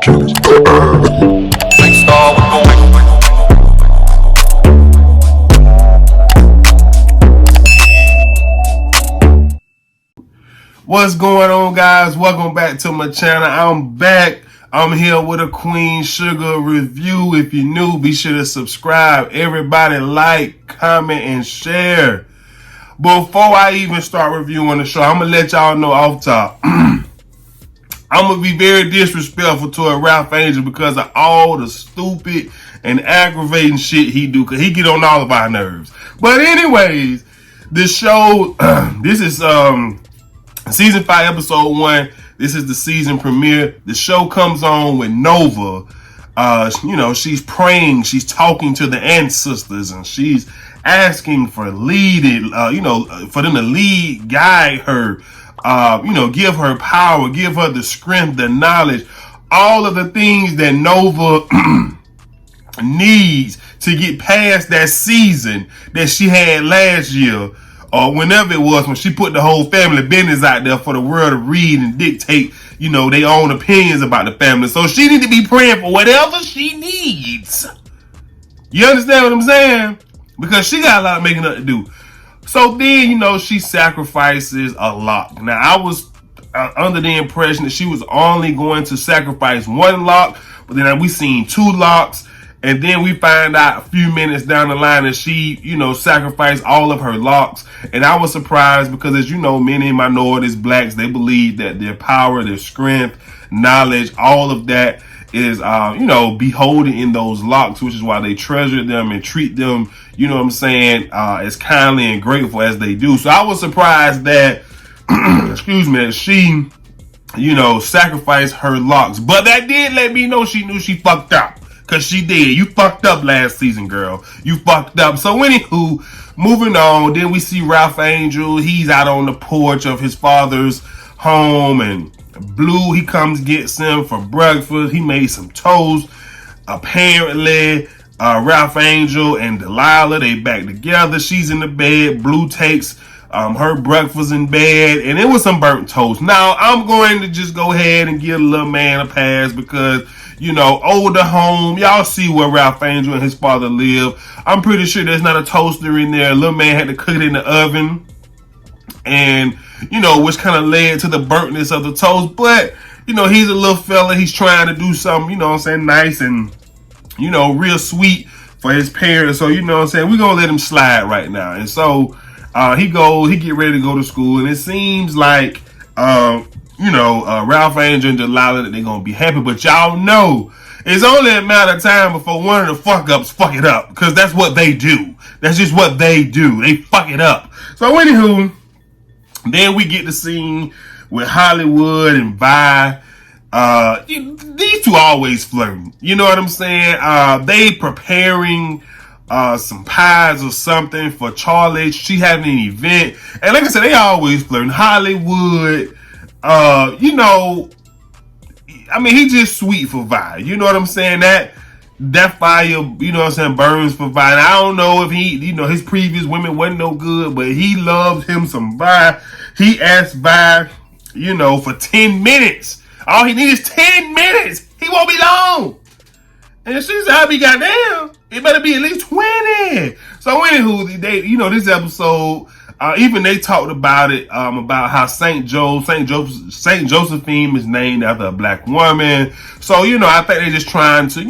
What's going on, guys? Welcome back to my channel. I'm back. I'm here with a Queen Sugar review. If you're new, be sure to subscribe. Everybody like, comment, and share. Before I even start reviewing the show, I'm going to let y'all know off top. I'm going to be very disrespectful to a Ralph Angel because of all the stupid and aggravating shit he do, because he get on all of our nerves. But anyways, this show, this is Season 5, Episode 1. This is the season premiere. The show comes on with Nova. She's praying. She's talking to the ancestors, and she's asking for for them to lead, guide her, give her power, give her the strength, the knowledge, all of the things that Nova needs to get past that season that she had last year. Or whenever it was, when she put the whole family business out there for the world to read and dictate, their own opinions about the family. So she need to be praying for whatever she needs. You understand what I'm saying? Because she got a lot of making up to do. So then, she sacrifices a lock. Now, I was under the impression that she was only going to sacrifice one lock, but then we seen two locks. And then we find out a few minutes down the line that she, sacrificed all of her locks. And I was surprised because, as you know, many minorities, blacks, they believe that their power, their strength, knowledge, all of that is, beholden in those locks, which is why they treasure them and treat them, as kindly and grateful as they do. So I was surprised that, that she, sacrificed her locks. But that did let me know she knew she fucked up. Because she did. You fucked up last season, girl. You fucked up. So anywho, moving on. Then we see Ralph Angel. He's out on the porch of his father's home. And Blue, he comes gets him for breakfast. He made some toast. Apparently, Ralph Angel and Delilah, they back together. She's in the bed. Blue takes her breakfast in bed. And it was some burnt toast. Now, I'm going to just go ahead and give a little man a pass because older home. Y'all see where Ralph Angel and his father live. I'm pretty sure there's not a toaster in there. Little man had to cook it in the oven. And, which kind of led to the burntness of the toast. But, he's a little fella. He's trying to do something, nice and, real sweet for his parents. So, we're going to let him slide right now. And so, he get ready to go to school. And it seems like, Ralph Angel and Delilah that they're going to be happy. But y'all know it's only a matter of time before one of the fuck-ups fuck it up. Because that's what they do. That's just what they do. They fuck it up. So anywho, then we get the scene with Hollywood and Vi. These two always flirting. You know what I'm saying? They preparing some pies or something for Charlie. She having an event. And like I said, they always flirting. Hollywood... he's just sweet for Vi. You know what I'm saying? That fire, burns for Vi. And I don't know if he, his previous women wasn't no good, but he loved him some Vi. He asked Vi, for 10 minutes. All he needs is 10 minutes. He won't be long. And she said, I'll be goddamn. It better be at least 20. So anywho, this episode, even they talked about it, about how Saint Josephine is named after a black woman. So, I think they're just trying to,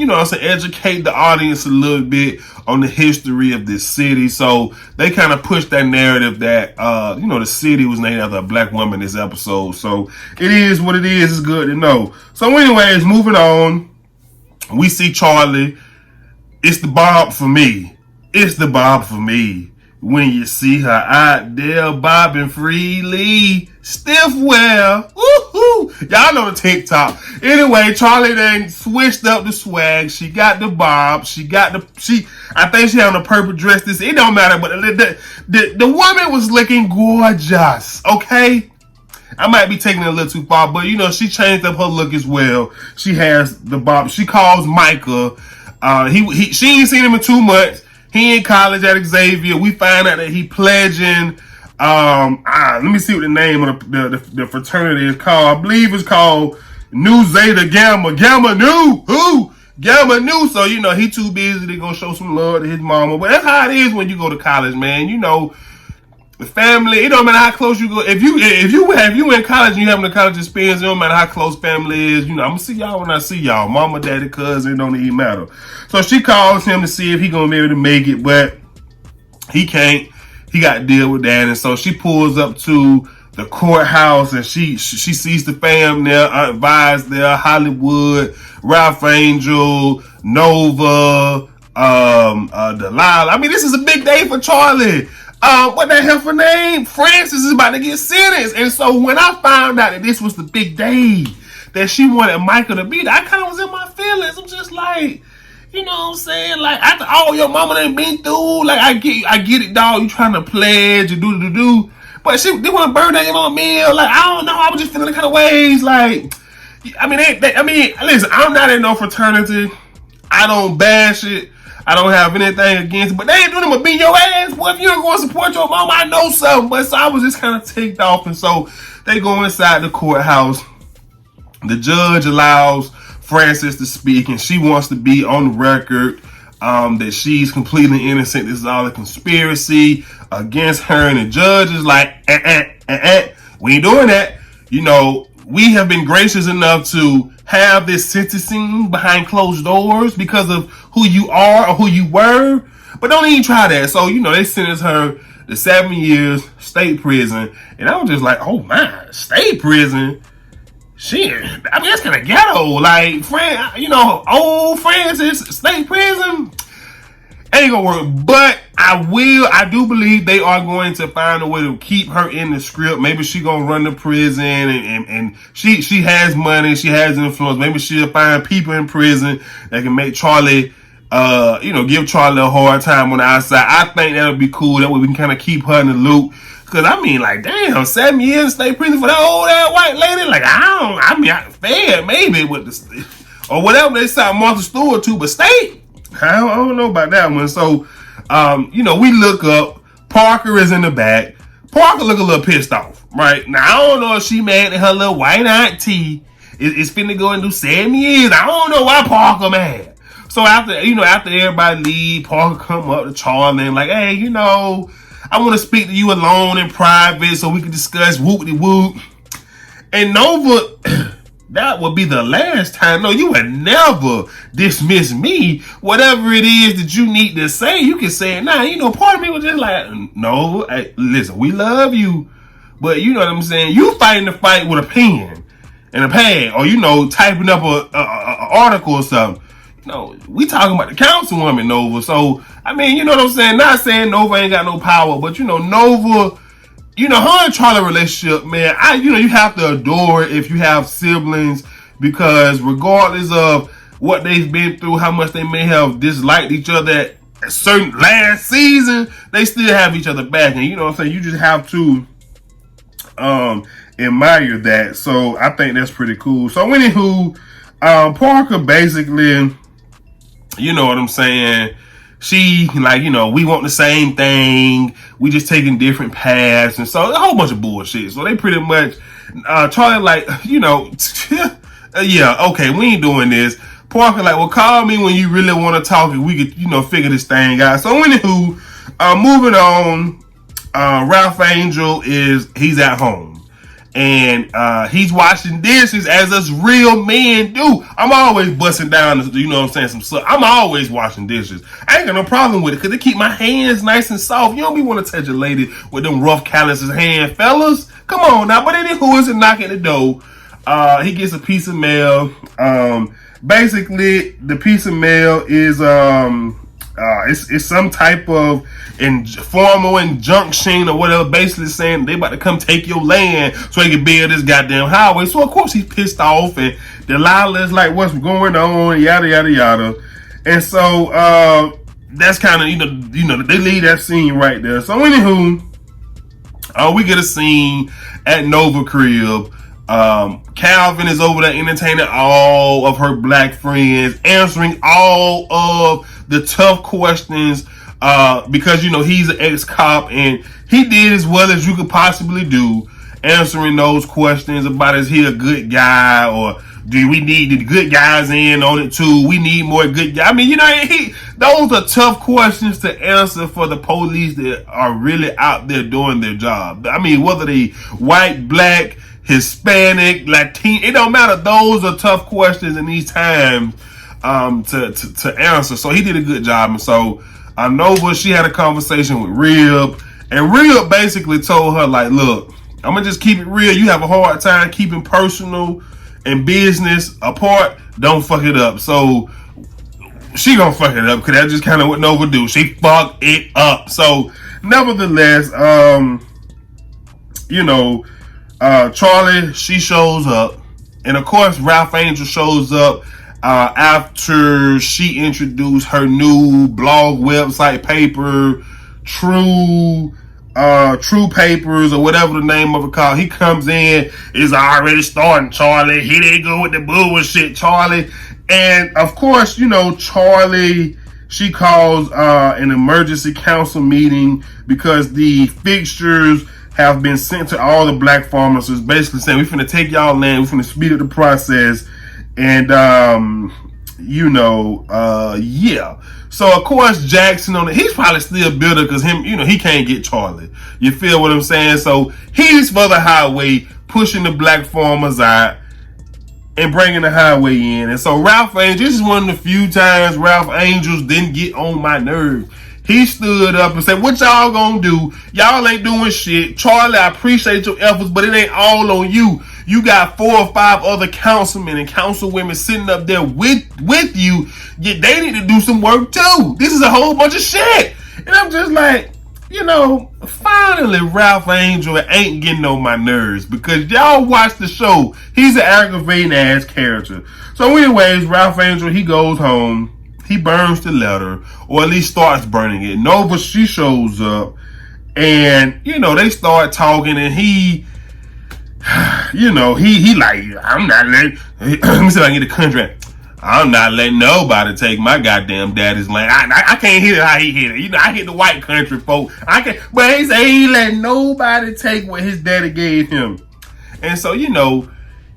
educate the audience a little bit on the history of this city. So they kind of push that narrative that, the city was named after a black woman this episode. So it is what it is. It's good to know. So anyways, moving on, we see Charlie. It's the Bob for me. It's the Bob for me. When you see her out there bobbing freely, stiff well, woohoo! Y'all know the TikTok. Anyway, Charlie then switched up the swag. She got the bob. I think she had on a purple dress. It don't matter, but the woman was looking gorgeous. Okay, I might be taking it a little too far, but she changed up her look as well. She has the bob. She calls Micah. She ain't seen him in 2 months. He in college at Xavier. We find out that he pledging. Let me see what the name of the fraternity is called. I believe it's called Nu Zeta Gamma. Gamma Nu. Who? Gamma Nu. So, he too busy to go show some love to his mama. But that's how it is when you go to college, man. The family, it don't matter how close you go. If you in college and you having a college experience, it don't matter how close family is. I'm gonna see y'all when I see y'all. Mama, daddy, cousin, it don't even matter. So she calls him to see if he gonna be able to make it, but he can't. He got to deal with that, and so she pulls up to the courthouse, and she sees the fam there, Aunt Vi's there, Hollywood, Ralph Angel, Nova, Delilah. I mean, this is a big day for Charlie. What the hell for name? Francis is about to get sentenced. And so when I found out that this was the big day that she wanted Michael to be there, I kind of was in my feelings. I'm just like, you know what I'm saying? Like, after all your mama done been through, like, I get it, dog. You trying to pledge and do. But they want to burn down your mama meal. Like, I don't know. I was just feeling the kind of ways. Like, I mean, listen, I'm not in no fraternity. I don't bash it. I don't have anything against it, but they ain't doing them to beat your ass. Well, if you don't go and support your mama, I know something. But so I was just kind of ticked off, and so they go inside the courthouse. The judge allows Frances to speak, and she wants to be on the record that she's completely innocent. This is all a conspiracy against her, and the judge is like, we ain't doing that. We have been gracious enough to have this sentencing behind closed doors because of who you are or who you were, but don't even try that. So, they sentenced her to 7 years state prison, and I was just like, oh my, state prison? Shit, I mean, that's kind of ghetto. Like, old Francis, state prison, ain't gonna work. But I do believe they are going to find a way to keep her in the script. Maybe she gonna run the prison, and she has money, she has influence. Maybe she'll find people in prison that can make Charlie, give Charlie a hard time on the outside. I think that would be cool. That way we can kind of keep her in the loop. Cause I mean, like, damn, 7 years in state prison for that old ass white lady. Like, I fair maybe with the or whatever they signed Martha Stewart to, but state, I don't know about that one. So, we look up. Parker is in the back. Parker look a little pissed off, right? Now, I don't know if she mad at her little white auntie is finna go and do 7 years. I don't know why Parker mad. So after everybody leave, Parker come up to Charlie and like, hey, I want to speak to you alone in private so we can discuss whoop-de-whoop. And Nova, that would be the last time. No, you would never dismiss me. Whatever it is that you need to say, you can say it now. Part of me was just like, Nova, hey, listen, we love you. But you know what I'm saying? You fighting the fight with a pen and a pad, or, typing up a article or something. We talking about the councilwoman, Nova. So, I mean, you know what I'm saying? Not saying Nova ain't got no power, but, Nova, her and Charlie relationship, man, you have to adore it if you have siblings, because regardless of what they've been through, how much they may have disliked each other at a certain last season, they still have each other back. And, you know what I'm saying? You just have to admire that. So, I think that's pretty cool. So, anywho, Parker basically, you know what I'm saying? She, we want the same thing. We just taking different paths. And so a whole bunch of bullshit. So they pretty much, Charlie yeah, okay, we ain't doing this. Parker well, call me when you really want to talk and we could, figure this thing out. So anywho, moving on, Ralph Angel he's at home. And he's washing dishes as us real men do. I'm always busting down, some stuff. I'm always washing dishes. I ain't got no problem with it because they keep my hands nice and soft. You don't be want to touch a lady with them rough calluses hand, fellas. Come on now. But anywho, is knocking the door. He gets a piece of mail. Basically, the piece of mail is it's some type of formal injunction or whatever, basically saying they about to come take your land so they can build this goddamn highway. So of course he's pissed off, and Delilah's like, what's going on, yada yada yada. And so that's kind of they leave that scene right there. So anywho, we get a scene at Nova crib. Calvin is over there entertaining all of her black friends, answering all of the tough questions, because he's an ex-cop and he did as well as you could possibly do, answering those questions about is he a good guy, or Do we need the good guys in on it too? We need more good guys. I mean, those are tough questions to answer for the police that are really out there doing their job. I mean, whether they white, black, Hispanic, Latino, it don't matter. Those are tough questions in these times to answer. So he did a good job. And so Nova, she had a conversation with Rib, and Rib basically told her, like, look, I'm gonna just keep it real. You have a hard time keeping personal and business apart. Don't fuck it up. So she gonna fuck it up because that's just kind of what Nova do. She fucked it up. So nevertheless, Charlie, she shows up, and of course Ralph Angel shows up after she introduced her new blog website paper, True Papers, or whatever the name of it called. He comes in, is already starting, Charlie. Here they go with the bullshit, Charlie. And of course, Charlie, she calls an emergency council meeting because the fixtures have been sent to all the black farmers. So it's basically saying, we're finna take y'all land, we're finna speed up the process. And, yeah. So, of course, Jackson he's probably still bitter because he can't get Charlie. You feel what I'm saying? So, he's for the highway, pushing the black farmers out and bringing the highway in. And so, Ralph Angel, this is one of the few times Ralph Angels didn't get on my nerves. He stood up and said, what y'all gonna do? Y'all ain't doing shit. Charlie, I appreciate your efforts, but it ain't all on you. You got 4 or 5 other councilmen and councilwomen sitting up there with you. They need to do some work too. This is a whole bunch of shit. And I'm just like, finally Ralph Angel ain't getting on my nerves because y'all watch the show. He's an aggravating ass character. So anyways, Ralph Angel, he goes home. He burns the letter, or at least starts burning it. Nova, she shows up, and, they start talking, and he like, I'm not letting, let me see if I can get the contract. I'm not letting nobody take my goddamn daddy's land. I can't hit it how he hit it. I hit the white country folk. But he said he ain't letting nobody take what his daddy gave him. And so,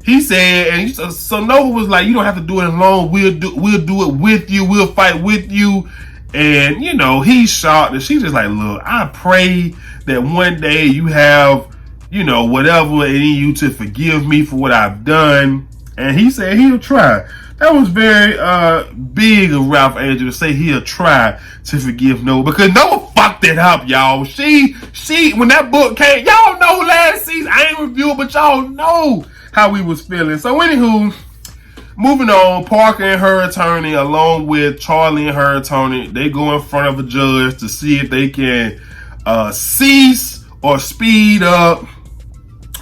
he said, and so Nova was like, you don't have to do it alone. We'll do it with you. We'll fight with you. And, he's shocked. And she's just like, look, I pray that one day you have, whatever in you to forgive me for what I've done. And he said he'll try. That was very big of Ralph Angel to say he'll try to forgive Nova, because Nova fucked it up, y'all. She when that book came, y'all know last season, I ain't reviewed, but y'all know how we was feeling. So anywho, moving on, Parker and her attorney, along with Charlie and her attorney, they go in front of a judge to see if they can cease or speed up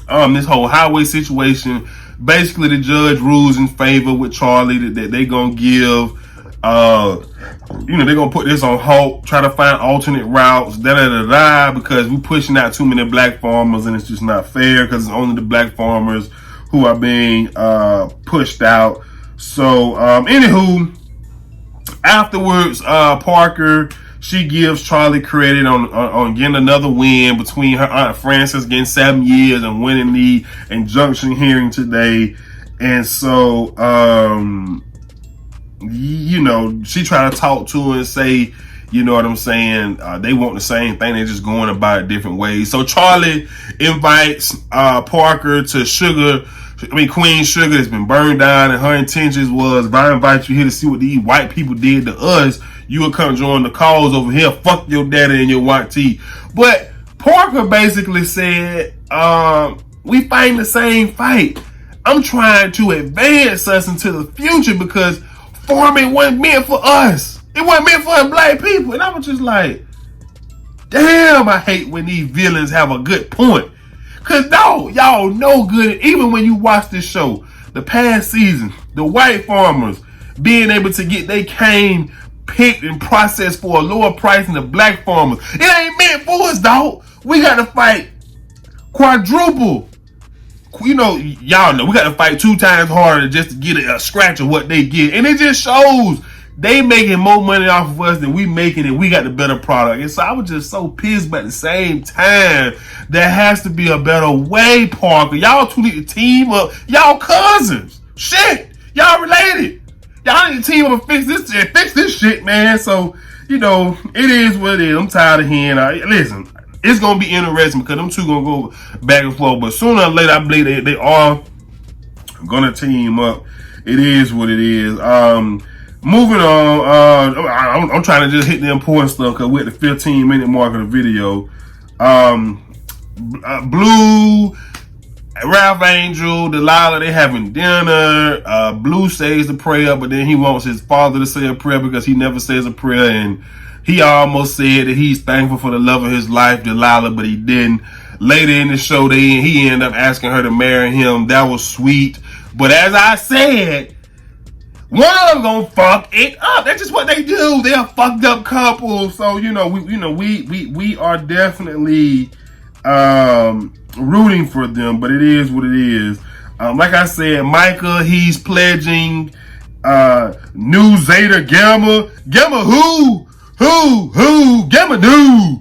this whole highway situation. Basically, the judge rules in favor with Charlie that they gonna give, they're gonna put this on halt, try to find alternate routes, because we pushing out too many black farmers, and it's just not fair because it's only the black farmers who are being pushed out. So, anywho, afterwards, Parker, she gives Charlie credit on getting another win between her Aunt Frances getting 7 years and winning the injunction hearing today. And so, she tried to talk to her and say, you know what I'm saying? They want the same thing. They're just going about it different ways. So Charlie invites Parker to Queen Sugar has been burned down, and her intentions was, if I invite you here to see what these white people did to us, you will come join the cause over here. Fuck your daddy and your white tea. But Parker basically said, we fighting the same fight. I'm trying to advance us into the future because farming wasn't meant for us. It wasn't meant for black people. And I was just like, damn, I hate when these villains have a good point. Because y'all know good, even when you watch this show, the past season, the white farmers being able to get their cane picked and processed for a lower price than the black farmers. It ain't meant for us, dog. We got to fight quadruple. Y'all know we got to fight 2 times harder just to get a scratch of what they get. And it just shows they making more money off of us than we making, and we got the better product. And so I was just so pissed, but at the same time, there has to be a better way, Parker. Y'all two need to team up. Y'all cousins. Shit, y'all related. Y'all need to team up and fix this shit, man. So, you know, it is what it is. I'm tired of hearing. Listen, it's gonna be interesting because them two gonna go back and forth. But sooner or later, I believe they are gonna team up. It is what it is. Moving on. I'm trying to just hit the important stuff because we're at the 15-minute mark of the video. Blue, Ralph Angel, Delilah, they having dinner. Blue says the prayer, but then he wants his father to say a prayer because he never says a prayer, and he almost said that he's thankful for the love of his life, Delilah, but he didn't. Later in the show, he ended up asking her to marry him. That was sweet. But as I said, one of them gonna fuck it up. That's just what they do. They're a fucked up couple. So we are definitely rooting for them. But it is what it is. Like I said, Micah, he's pledging Nu Zeta Gamma. Gamma who? Gamma new.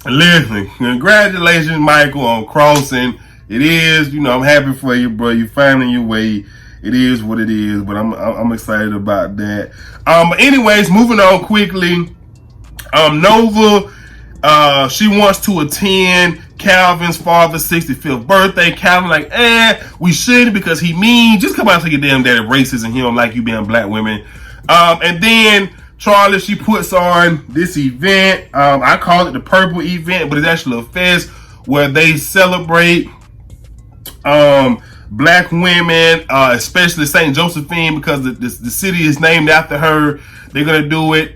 Listen, congratulations, Michael, on crossing. It is, I'm happy for you, bro. You finding your way. It is what it is, but I'm excited about that. Anyways, moving on quickly. Nova, she wants to attend Calvin's father's 65th birthday. Calvin like, we shouldn't because he mean. Just come out to your damn daddy racist and he don't like you being black women. And then Charlie, she puts on this event. I call it the Purple event, but it's actually a fest where they celebrate black women, especially St. Josephine, because the city is named after her. They're going to do it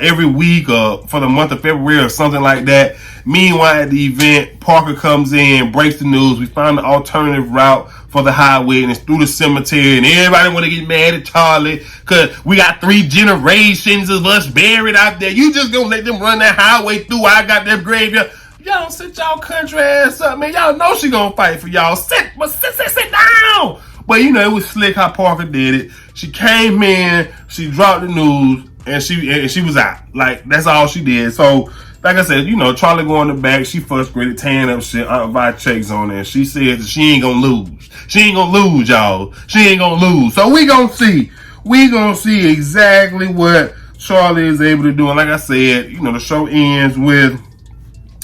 every week for the month of February or something like that. Meanwhile, at the event, Parker comes in, breaks the news. We found an alternative route for the highway, and it's through the cemetery, and everybody want to get mad at Charlie because we got 3 generations of us buried out there. You just gonna let them run that highway through? I got that graveyard. Y'all sit y'all country ass up, man. Y'all know she gonna fight for y'all. Sit down. But it was slick how Parker did it. She came in, she dropped the news, and she was out. Like, that's all she did. So, like I said, Charlie going in the back, she frustrated, tearing up shit. Aunt Vi checks on her, and she says that she ain't gonna lose. She ain't gonna lose, y'all. She ain't gonna lose. So we gonna see. We gonna see exactly what Charlie is able to do. And like I said, the show ends with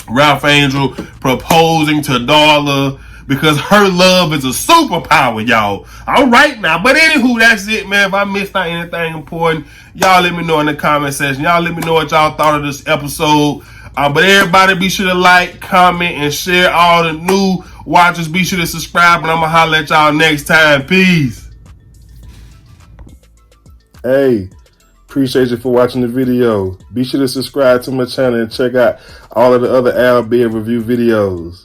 Ralph Angel proposing to Darla because her love is a superpower, y'all. All right now. But anywho, that's it, man. If I missed out anything important, y'all let me know in the comment section. Y'all let me know what y'all thought of this episode. But everybody be sure to like, comment, and share. All the new watchers, be sure to subscribe. And I'm going to holler at y'all next time. Peace. Hey, appreciate you for watching the video. Be sure to subscribe to my channel and check out all of the other Al Beer review videos.